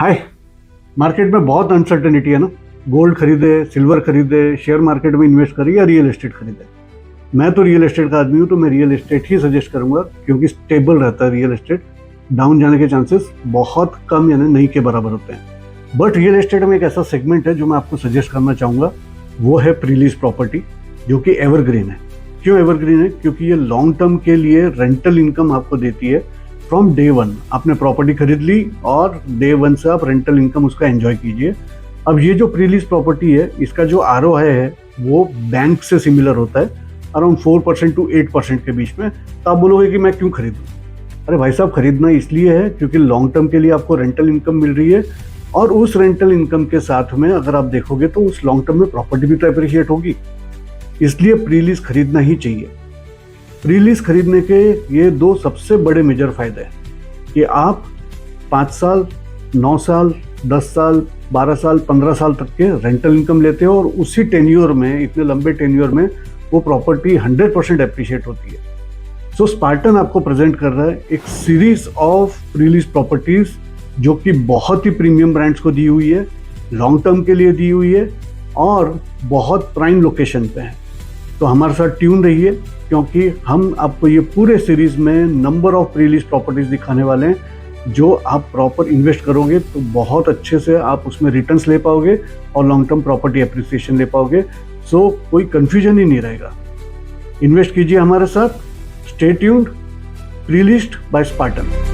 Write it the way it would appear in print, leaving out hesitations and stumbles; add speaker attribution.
Speaker 1: हाय। Market में बहुत uncertainty है ना। गोल्ड खरीदे, सिल्वर खरीदे, शेयर मार्केट में इन्वेस्ट करिए या रियल एस्टेट खरीदे। मैं तो रियल एस्टेट का आदमी हूँ, तो मैं रियल एस्टेट ही सजेस्ट करूंगा क्योंकि स्टेबल रहता है रियल एस्टेट। डाउन जाने के चांसेस बहुत कम यानी नहीं के बराबर होते हैं। बट रियल एस्टेट में एक ऐसा सेगमेंट है जो मैं आपको सजेस्ट करना चाहूँगा, वो है प्री लीज प्रॉपर्टी, जो कि एवरग्रीन है। क्यों एवरग्रीन है? क्योंकि ये लॉन्ग टर्म के लिए रेंटल इनकम आपको देती है। फ्रॉम डे वन आपने प्रॉपर्टी खरीद ली और डे वन से आप रेंटल इनकम उसका एंजॉय कीजिए। अब ये जो प्री लीज प्रॉपर्टी है, इसका जो ROI है वो बैंक से सिमिलर होता है, अराउंड 4% to 8% के बीच में। तो आप बोलोगे कि मैं क्यों खरीदूं? अरे भाई साहब, खरीदना इसलिए है क्योंकि लॉन्ग टर्म के लिए आपको रेंटल इनकम मिल रही है, और उस रेंटल इनकम के साथ में अगर आप देखोगे तो उस लॉन्ग टर्म में प्रॉपर्टी भी तो अप्रिशिएट होगी। इसलिए प्री लीज खरीदना ही चाहिए। प्री लीज खरीदने के ये दो सबसे बड़े मेजर फायदे हैं कि आप 5 साल, 9 साल, 10 साल, 12 साल, 15 साल तक के रेंटल इनकम लेते हो, और उसी टेन्योर में, इतने लंबे टेन्योर में वो प्रॉपर्टी 100% अप्रिशिएट होती है। सो स्पार्टन आपको प्रेजेंट कर रहा है एक series of pre lease properties जो कि बहुत ही प्रीमियम ब्रांड्स को दी हुई है, लॉन्ग टर्म के लिए दी हुई है, और बहुत प्राइम लोकेशन पे है। तो हमारे साथ ट्यून रहिए, क्योंकि हम आपको ये पूरे सीरीज में number of pre lease properties दिखाने वाले हैं जो आप प्रॉपर इन्वेस्ट करोगे तो बहुत अच्छे से आप उसमें रिटर्न्स ले पाओगे और लॉन्ग टर्म प्रॉपर्टी एप्रिसिएशन ले पाओगे। सो कोई कंफ्यूजन ही नहीं रहेगा। इन्वेस्ट कीजिए हमारे साथ। Stay tuned. Pre leased by Spartan.